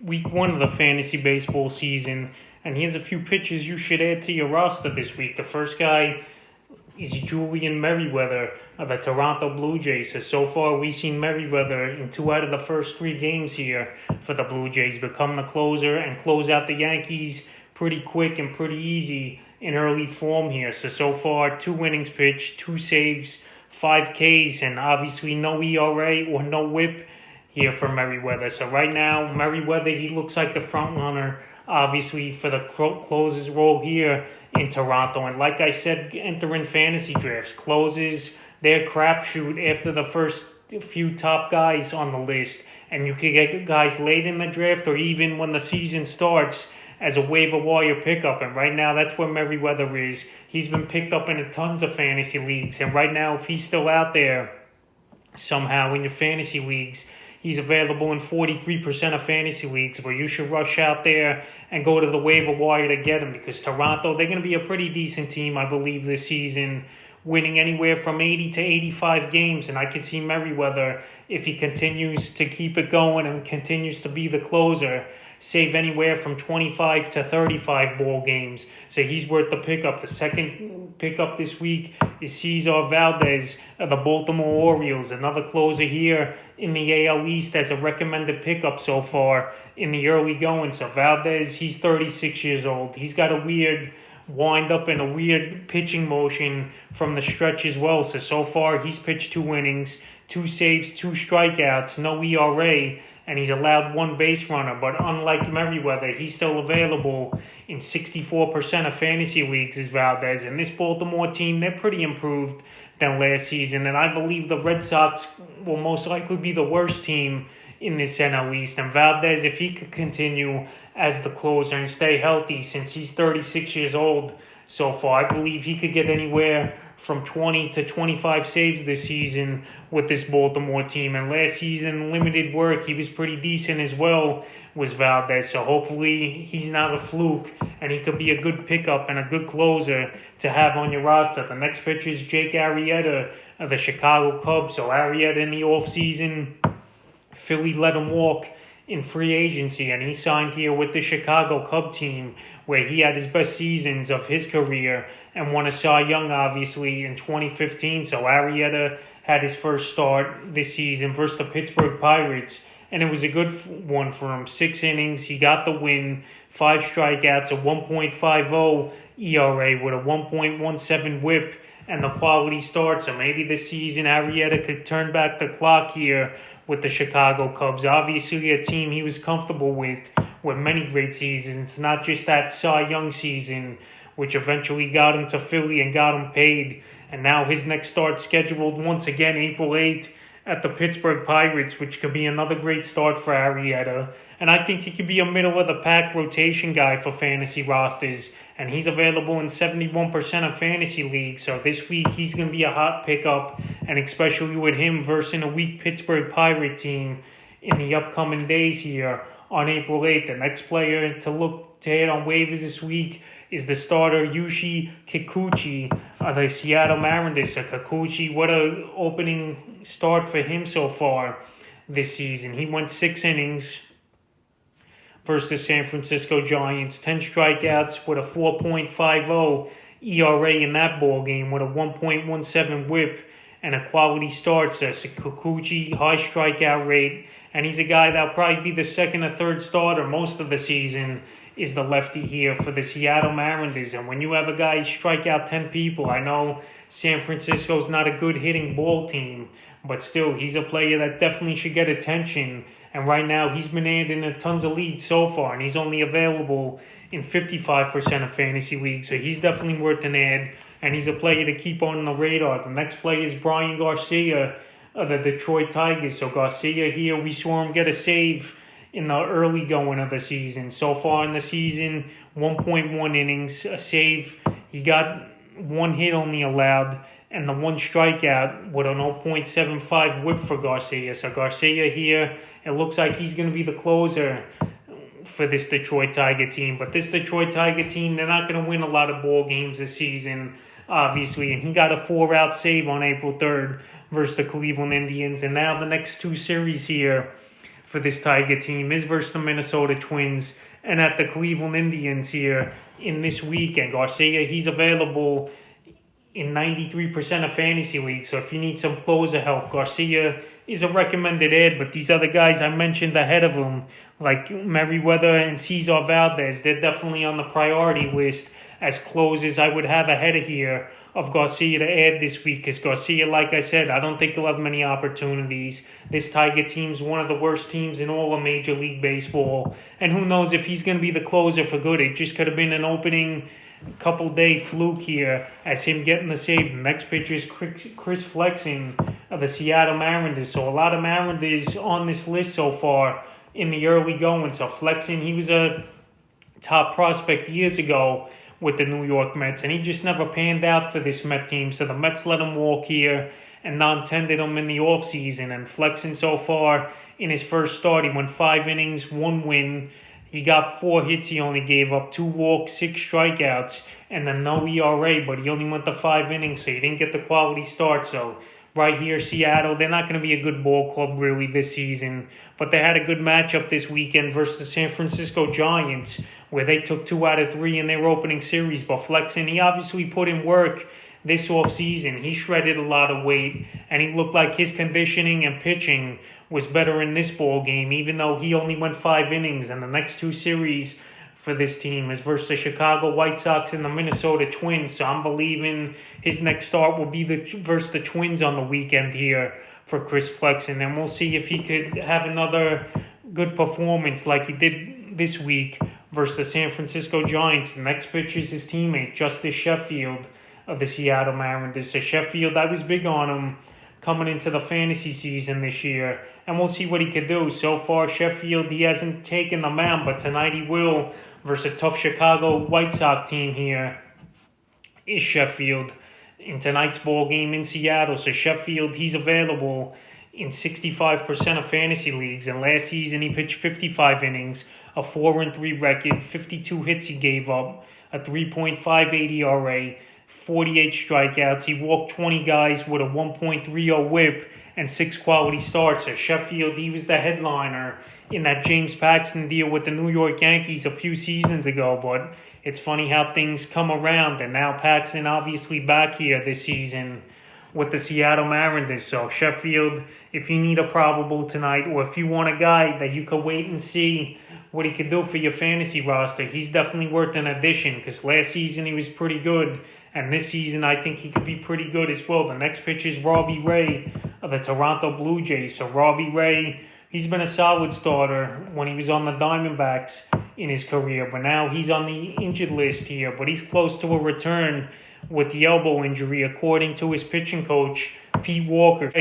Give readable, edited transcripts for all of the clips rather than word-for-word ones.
week one of the fantasy baseball season, and here's a few pitchers you should add to your roster this week. The first guy is Julian Merriweather of the Toronto Blue Jays. So far, we've seen Merriweather in 2 out of the first 3 games here for the Blue Jays become the closer and close out the Yankees pretty quick and pretty easy in early form here. So far, 2 innings pitched, 2 saves, 5 Ks, and obviously no ERA or no whip here for Merriweather. So right now, Merriweather, he looks like the front runner, obviously, for the closer's role here in Toronto. And like I said, entering fantasy drafts, closes their crapshoot after the first few top guys on the list. And you can get guys late in the draft or even when the season starts as a waiver wire pickup. And right now, that's where Merriweather is. He's been picked up in tons of fantasy leagues. And right now, if he's still out there somehow in your fantasy leagues, he's available in 43% of fantasy leagues, but you should rush out there and go to the waiver wire to get him, because Toronto, they're going to be a pretty decent team, I believe, this season, winning anywhere from 80 to 85 games. And I could see Merriweather, if he continues to keep it going and continues to be the closer, save anywhere from 25 to 35 ball games. So he's worth the pickup. The second pickup this week is Cesar Valdez of the Baltimore Orioles, another closer here in the AL East as a recommended pickup so far in the early going. So Valdez, he's 36 years old. He's got a weird wind up and a weird pitching motion from the stretch as well. So far he's pitched 2 innings, 2 saves, 2 strikeouts, no ERA, and he's allowed 1 base runner. But unlike Merriweather, he's still available in 64% of fantasy leagues as Valdez. And this Baltimore team, they're pretty improved than last season. And I believe the Red Sox will most likely be the worst team in this NL East. And Valdez, if he could continue as the closer and stay healthy, since he's 36 years old so far, I believe he could get anywhere from 20 to 25 saves this season with this Baltimore team. And last season, limited work, he was pretty decent as well, was Valdez. So hopefully he's not a fluke and he could be a good pickup and a good closer to have on your roster. The next pitcher is Jake Arrieta of the Chicago Cubs. So Arrieta in the offseason, Philly let him walk in free agency, and he signed here with the Chicago Cub team, where he had his best seasons of his career and won a Cy Young, obviously, in 2015. So Arrieta had his first start this season versus the Pittsburgh Pirates, and it was a good one for him. 6 innings, he got the win, 5 strikeouts, a 1.50 ERA with a 1.17 whip, and the quality start. So maybe this season Arrieta could turn back the clock here with the Chicago Cubs. Obviously a team he was comfortable with many great seasons, not just that Cy Young season, which eventually got him to Philly and got him paid. And now his next start scheduled once again April 8th at the Pittsburgh Pirates, which could be another great start for Arrieta. And I think he could be a middle-of-the-pack rotation guy for fantasy rosters, and he's available in 71% of fantasy leagues. So this week he's going to be a hot pickup, and especially with him versus a weak Pittsburgh Pirate team in the upcoming days here on April 8th. The next player to look to hit on waivers this week is the starter Yushi Kikuchi of the Seattle Mariners. So Kikuchi, what an opening start for him so far this season. He went 6 innings versus the San Francisco Giants, 10 strikeouts with a 4.50 ERA in that ball game with a 1.17 whip and a quality start. So Kikuchi, high strikeout rate, and he's a guy that'll probably be the second or third starter most of the season, is the lefty here for the Seattle Mariners. And when you have a guy strike out 10 people, I know San Francisco's not a good hitting ball team, but still, he's a player that definitely should get attention. And right now, he's been added in tons of leagues so far, and he's only available in 55% of fantasy leagues. So he's definitely worth an ad, and he's a player to keep on the radar. The next player is Brian Garcia of the Detroit Tigers. So Garcia here, we saw him get a save in the early going of the season. So far in the season, 1.1 innings, a save. He got 1 hit only allowed, and the 1 strikeout with an 0.75 whip for Garcia. So Garcia here, it looks like he's going to be the closer for this Detroit Tiger team. But this Detroit Tiger team, they're not going to win a lot of ball games this season, obviously. And he got a 4-out save on April 3rd versus the Cleveland Indians. And now the next 2 series here for this Tiger team is versus the Minnesota Twins and at the Cleveland Indians here in this weekend. Garcia, he's available in 93% of fantasy leagues, so if you need some closer help, Garcia is a recommended add, but these other guys I mentioned ahead of him, like Merriweather and Cesar Valdez, they're definitely on the priority list as closers I would have ahead of here of Garcia to add this week, because Garcia, like I said, I don't think he'll have many opportunities. This Tiger team's one of the worst teams in all of Major League Baseball, and who knows if he's going to be the closer for good. It just could have been an opening couple-day fluke here as him getting the save. The next pitcher is Chris Flexen of the Seattle Mariners. So a lot of Mariners on this list so far in the early going. So Flexen, he was a top prospect years ago with the New York Mets, and he just never panned out for this Met team. So the Mets let him walk here and non-tendered him in the offseason. And Flexen so far in his first start, he went 5 innings, 1 win. He got 4 hits. He only gave up 2 walks, 6 strikeouts, and then no ERA, but he only went to 5 innings, so he didn't get the quality start. So right here, Seattle, they're not going to be a good ball club really this season, but they had a good matchup this weekend versus the San Francisco Giants, where they took 2 out of 3 in their opening series. But Flexen, he obviously put in work this offseason. He shredded a lot of weight, and he looked like his conditioning and pitching was better in this ball game, even though he only went 5 innings. And the next 2 series for this team is versus the Chicago White Sox and the Minnesota Twins. So I'm believing his next start will be versus the Twins on the weekend here for Chris Flexen. And we'll see if he could have another good performance like he did this week versus the San Francisco Giants. The next pitcher is his teammate, Justice Sheffield of the Seattle Mariners. So Sheffield, I was big on him coming into the fantasy season this year, and we'll see what he could do. So far, Sheffield, he hasn't taken the mound, but tonight he will versus a tough Chicago White Sox team here is Sheffield in tonight's ball game in Seattle. So Sheffield, he's available in 65% of fantasy leagues, and last season he pitched 55 innings, a 4-3 record, 52 hits he gave up, a 3.58 ERA, 48 strikeouts. He walked 20 guys with a 1.30 whip and 6 quality starts. So Sheffield, he was the headliner in that James Paxton deal with the New York Yankees a few seasons ago. But it's funny how things come around, and now Paxton obviously back here this season with the Seattle Mariners. So Sheffield, if you need a probable tonight, or if you want a guy that you could wait and see what he could do for your fantasy roster, he's definitely worth an addition, because last season he was pretty good, and this season I think he could be pretty good as well. The next pitcher is Robbie Ray of the Toronto Blue Jays. So Robbie Ray, he's been a solid starter when he was on the Diamondbacks in his career, but now he's on the injured list here, but he's close to a return with the elbow injury, according to his pitching coach, Pete Walker.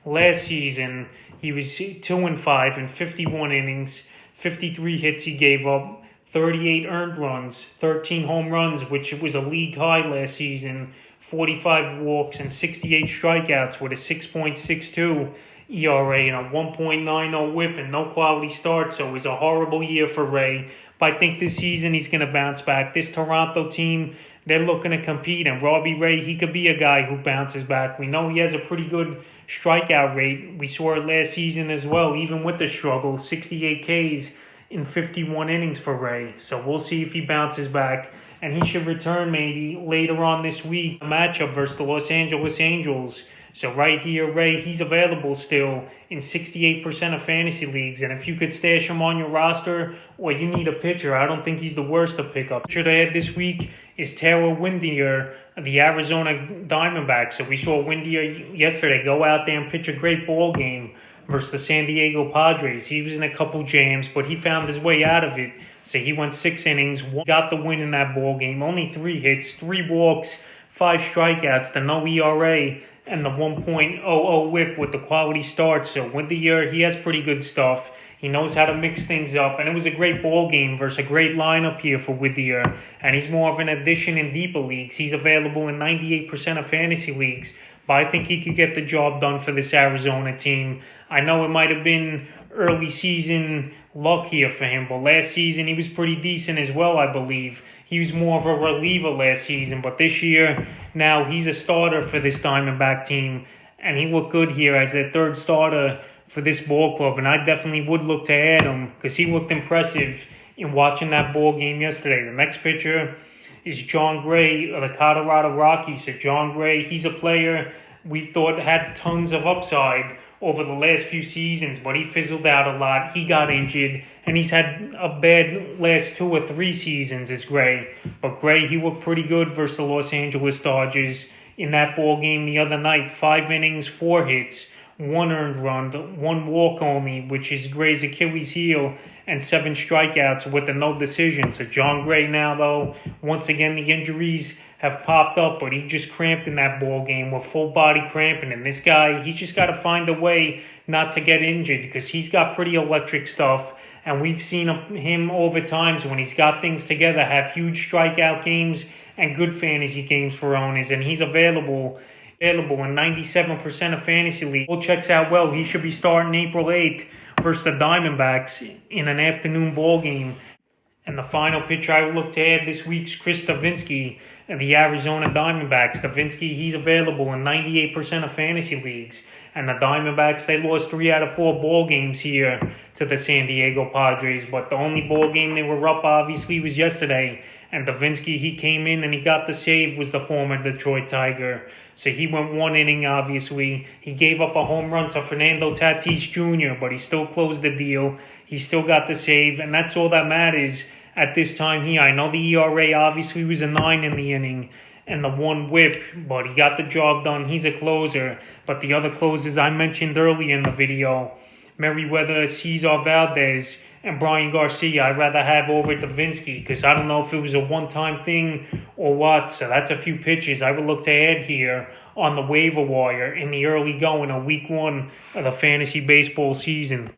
Last season, he was 2-5 in 51 innings, 53 hits he gave up, 38 earned runs, 13 home runs, which was a league high last season, 45 walks and 68 strikeouts with a 6.62 ERA and a 1.90 whip and no quality start. So it was a horrible year for Ray. But I think this season he's going to bounce back. This Toronto team, they're looking to compete, and Robbie Ray, he could be a guy who bounces back. We know he has a pretty good strikeout rate. We saw it last season as well, even with the struggle, 68 Ks in 51 innings for Ray. So we'll see if he bounces back, and he should return maybe later on this week, a matchup versus the Los Angeles Angels. So right here, Ray, he's available still in 68% of fantasy leagues. And if you could stash him on your roster, or you need a pitcher, I don't think he's the worst to pick up. Pitcher they had this week is Taylor Windier, the Arizona Diamondbacks. So we saw Windier yesterday go out there and pitch a great ball game versus the San Diego Padres. He was in a couple jams, but he found his way out of it. So he went 6 innings, got the win in that ball game. Only 3 hits, 3 walks, 5 strikeouts, the no ERA, and the 1.00 whip with the quality start. So Windier, he has pretty good stuff. He knows how to mix things up, and it was a great ball game versus a great lineup here for Whittier, and he's more of an addition in deeper leagues. He's available in 98% of fantasy leagues, but I think he could get the job done for this Arizona team. I know it might have been early season luck here for him, but last season he was pretty decent as well, I believe. He was more of a reliever last season, but this year, now he's a starter for this Diamondback team, and he looked good here as their third starter for this ball club, and I definitely would look to add him because he looked impressive in watching that ball game yesterday. The next pitcher is John Gray of the Colorado Rockies. So John Gray, he's a player we thought had tons of upside over the last few seasons, but he fizzled out a lot. He got injured, and he's had a bad last 2 or 3 seasons as Gray. But Gray, he looked pretty good versus the Los Angeles Dodgers in that ball game the other night. 5 innings, 4 hits, 1 earned run, 1 walk only, which is Gray's Achilles heel, and 7 strikeouts with a no decision. So John Gray now, though, once again the injuries have popped up, but he just cramped in that ball game with full body cramping. And this guy, he's just got to find a way not to get injured because he's got pretty electric stuff. And we've seen him over times when he's got things together have huge strikeout games and good fantasy games for owners. And he's available in 97% of fantasy leagues. All checks out well. He should be starting April 8th versus the Diamondbacks in an afternoon ball game. And the final pitcher I would look to add this week's Chris Stavinsky of the Arizona Diamondbacks. Stavinsky, he's available in 98% of fantasy leagues. And the Diamondbacks, they lost 3 out of 4 ball games here to the San Diego Padres. But the only ball game they were up, obviously, was yesterday. And Stavinsky, he came in and he got the save, was the former Detroit Tiger. So he went 1 inning, obviously. He gave up a home run to Fernando Tatis Jr., but he still closed the deal. He still got the save, and that's all that matters at this time here. I know the ERA obviously was a 9 in the inning and the 1 whip, but he got the job done. He's a closer. But the other closers I mentioned earlier in the video, Merriweather, Cesar, Valdez, and Brian Garcia, I'd rather have over Stavinsky because I don't know if it was a one-time thing or what. So that's a few pitches I would look to add here on the waiver wire in the early going of week 1 of the fantasy baseball season.